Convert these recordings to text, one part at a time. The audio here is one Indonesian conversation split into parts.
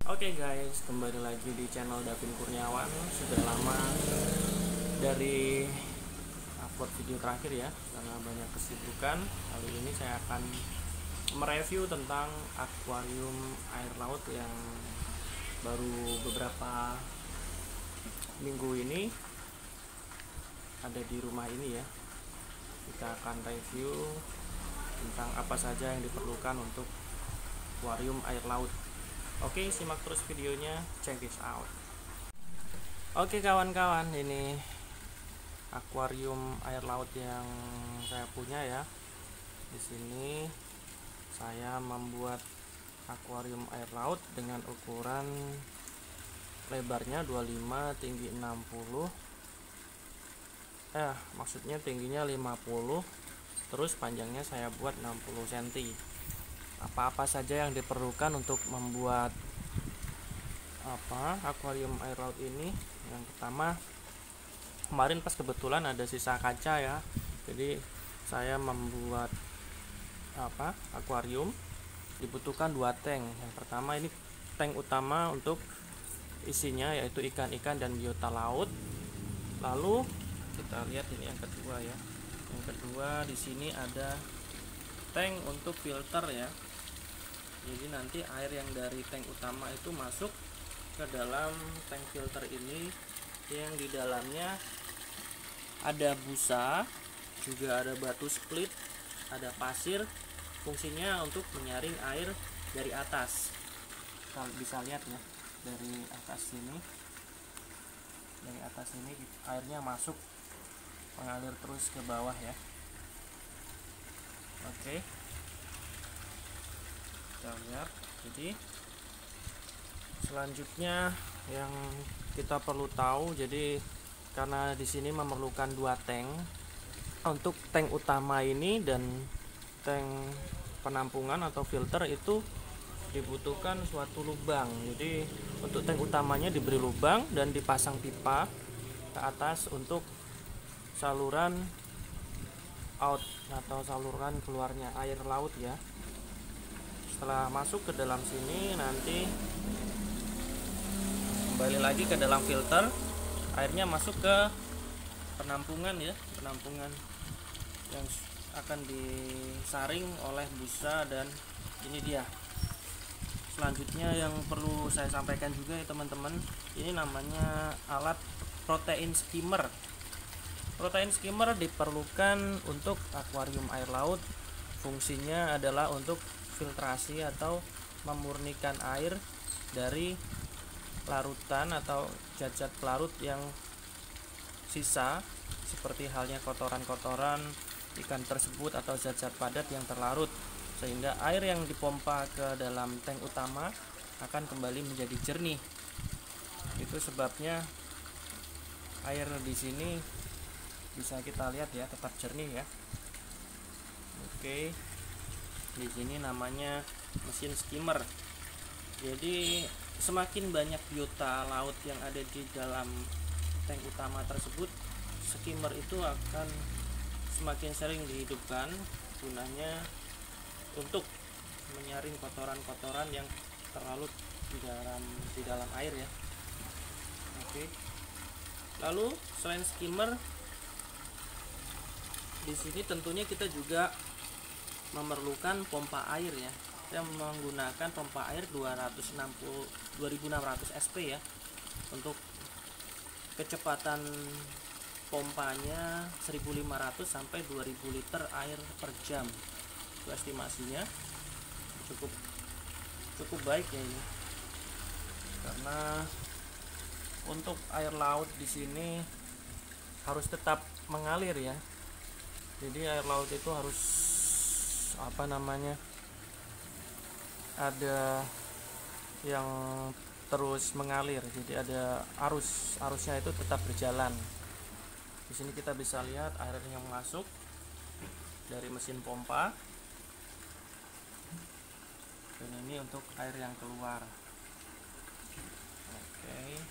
Oke guys, kembali lagi di channel Davin Kurniawan. Sudah lama dari upload video terakhir ya, karena banyak kesibukan. Kali ini saya akan mereview tentang akuarium air laut yang baru beberapa minggu ini ada di rumah ini ya. Kita akan review tentang apa saja yang diperlukan untuk akuarium air laut. Oke, simak terus videonya, check this out. Oke kawan-kawan, ini akuarium air laut yang saya punya ya. Di sini saya membuat akuarium air laut dengan ukuran lebarnya 25, tinggi 60. Maksudnya tingginya 50, terus panjangnya saya buat 60 cm. Apa-apa saja yang diperlukan untuk membuat akuarium air laut ini? Yang pertama, kemarin pas kebetulan ada sisa kaca ya, jadi saya membuat akuarium. Dibutuhkan 2 tank. Yang pertama ini tank utama untuk isinya yaitu ikan-ikan dan biota laut. Lalu kita lihat ini yang kedua ya. Yang kedua di sini ada tank untuk filter ya. Jadi nanti air yang dari tank utama itu masuk ke dalam tank filter ini, yang di dalamnya ada busa, juga ada batu split, ada pasir. Fungsinya untuk menyaring air dari atas. Kalian bisa lihat ya, dari atas sini. Dari atas ini airnya masuk, mengalir terus ke bawah ya. Oke. Kita lihat. Jadi selanjutnya yang kita perlu tahu, jadi karena di sini memerlukan 2 tank. Untuk tank utama ini dan tank penampungan atau filter itu dibutuhkan suatu lubang. Jadi untuk tank utamanya diberi lubang dan dipasang pipa ke atas untuk saluran out atau saluran keluarnya air laut ya. Setelah masuk ke dalam sini, nanti kembali lagi ke dalam filter, airnya masuk ke penampungan ya, penampungan yang akan disaring oleh busa. Dan ini dia. Selanjutnya yang perlu saya sampaikan juga ya teman-teman, ini namanya alat protein skimmer. Protein skimmer diperlukan untuk akuarium air laut. Fungsinya adalah untuk filtrasi atau memurnikan air dari larutan atau zat-zat pelarut yang sisa, seperti halnya kotoran-kotoran ikan tersebut atau zat-zat padat yang terlarut, sehingga air yang dipompa ke dalam tank utama akan kembali menjadi jernih. Itu sebabnya air di sini bisa kita lihat ya, tetap jernih ya. Oke. Di sini namanya mesin skimmer. Jadi semakin banyak biota laut yang ada di dalam tank utama tersebut, skimmer itu akan semakin sering dihidupkan. Gunanya untuk menyaring kotoran-kotoran yang terlalu di dalam air ya. Oke. Lalu selain skimmer, di sini tentunya kita juga memerlukan pompa air ya. Saya menggunakan pompa air 2600 SP ya. Untuk kecepatan pompanya 1500 sampai 2000 liter air per jam. Itu estimasinya cukup baik ya ini. Karena untuk air laut di sini harus tetap mengalir ya. Jadi air laut itu harus ada yang terus mengalir, jadi ada arusnya itu tetap berjalan. Di sini kita bisa lihat air yang masuk dari mesin pompa, dan ini untuk air yang keluar. Oke,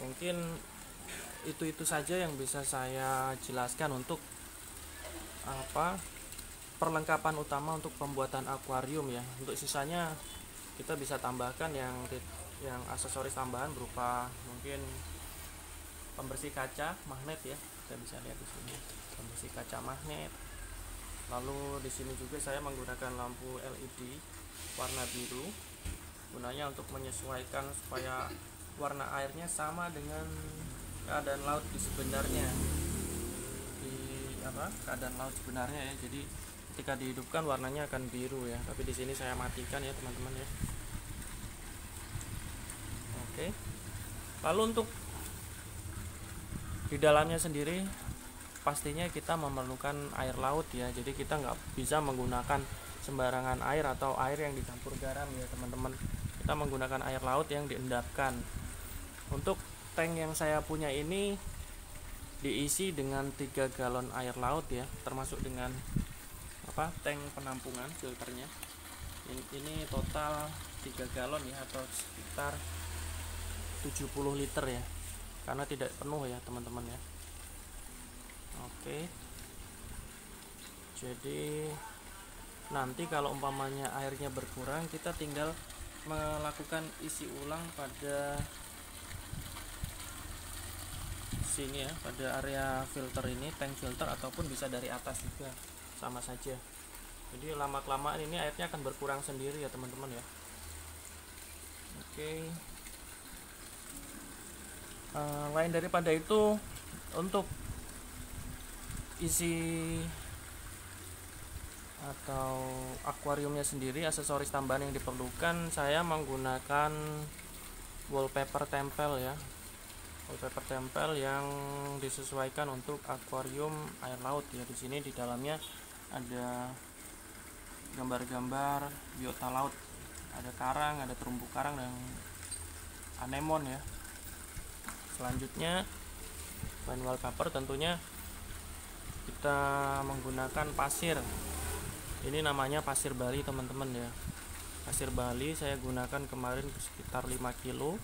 mungkin itu saja yang bisa saya jelaskan untuk perlengkapan utama untuk pembuatan akuarium ya. Untuk sisanya kita bisa tambahkan yang aksesoris tambahan berupa mungkin pembersih kaca magnet ya. Kita bisa lihat di sini pembersih kaca magnet. Lalu di sini juga saya menggunakan lampu LED warna biru, gunanya untuk menyesuaikan supaya warna airnya sama dengan keadaan laut di sebenarnya, keadaan laut sebenarnya ya. Jadi ketika dihidupkan warnanya akan biru ya, tapi di sini saya matikan ya teman-teman ya. Oke, lalu untuk di dalamnya sendiri pastinya kita memerlukan air laut ya. Jadi kita nggak bisa menggunakan sembarangan air atau air yang dicampur garam ya teman-teman. Kita menggunakan air laut yang diendapkan. Untuk tank yang saya punya ini diisi dengan 3 galon air laut ya, termasuk dengan tank penampungan filternya. Ini total 3 galon ya, atau sekitar 70 liter ya, karena tidak penuh ya teman-teman ya. Oke, jadi nanti kalau umpamanya airnya berkurang, kita tinggal melakukan isi ulang pada sini ya, pada area filter ini, tank filter, ataupun bisa dari atas juga sama saja. Jadi lama-kelamaan ini airnya akan berkurang sendiri ya teman-teman ya. Oke, lain daripada itu, untuk isi atau akuariumnya sendiri, aksesoris tambahan yang diperlukan, saya menggunakan wallpaper tempel ya, wallpaper tempel yang disesuaikan untuk akuarium air laut ya. Di sini di dalamnya ada gambar-gambar biota laut, ada karang, ada terumbu karang dan anemon ya. Selanjutnya selain wallpaper tentunya kita menggunakan pasir. Ini namanya pasir Bali teman-teman ya. Pasir Bali saya gunakan kemarin sekitar 5 kilo.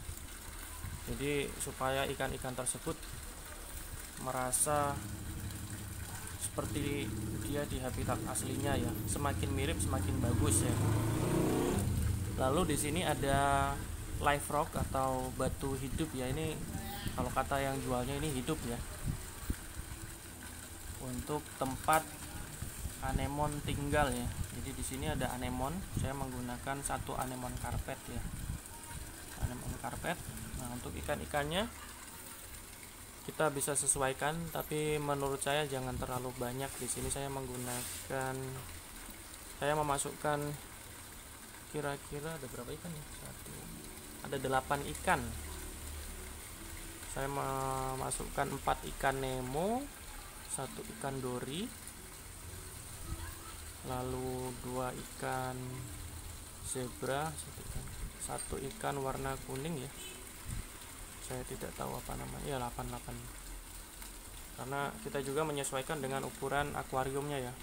Jadi supaya ikan-ikan tersebut merasa seperti dia di habitat aslinya ya. Semakin mirip semakin bagus ya. Lalu di sini ada live rock atau batu hidup ya. Ini kalau kata yang jualnya ini hidup ya, untuk tempat anemon tinggal ya. Jadi di sini ada anemon, saya menggunakan 1 anemon karpet ya, anemon karpet. Nah, untuk ikan-ikannya kita bisa sesuaikan, tapi menurut saya jangan terlalu banyak. Di sini saya memasukkan kira-kira ada berapa ikan ya? Ada 8 ikan. Saya memasukkan 4 ikan nemo, 1 ikan dori, lalu 2 ikan zebra, 1 ikan warna kuning ya, saya tidak tahu apa namanya ya, 8 karena kita juga menyesuaikan dengan ukuran akuariumnya ya.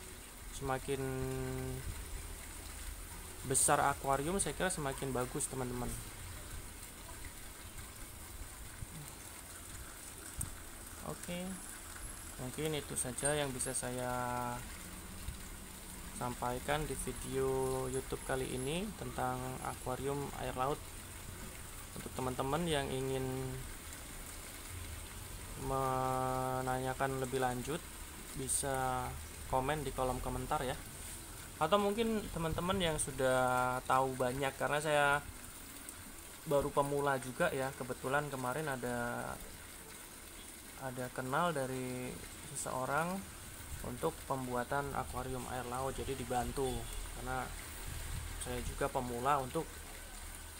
Semakin besar akuarium saya kira semakin bagus teman-teman. Oke, mungkin itu saja yang bisa saya sampaikan di video YouTube kali ini tentang akuarium air laut. Untuk teman-teman yang ingin menanyakan lebih lanjut, bisa komen di kolom komentar ya. Atau mungkin teman-teman yang sudah tahu banyak, karena saya baru pemula juga ya. Kebetulan kemarin ada kenal dari seseorang untuk pembuatan akuarium air laut, jadi dibantu karena saya juga pemula untuk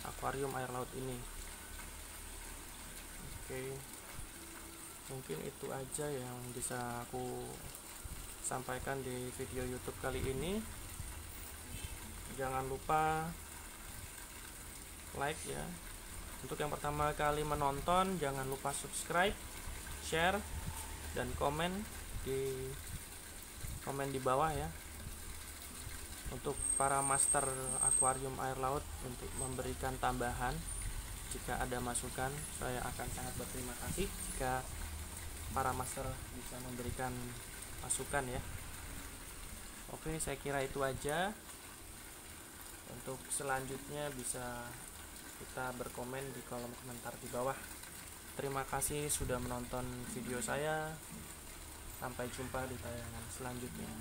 akuarium air laut ini. Oke, mungkin itu aja yang bisa aku sampaikan di video YouTube kali ini. Jangan lupa like ya. Untuk yang pertama kali menonton, jangan lupa subscribe, share, dan komen di bawah ya. Untuk para master akuarium air laut, untuk memberikan tambahan jika ada masukan, saya akan sangat berterima kasih jika para master bisa memberikan masukan ya. Oke, saya kira itu aja. Untuk selanjutnya bisa kita berkomen di kolom komentar di bawah. Terima kasih sudah menonton video saya. Sampai jumpa di tayangan selanjutnya.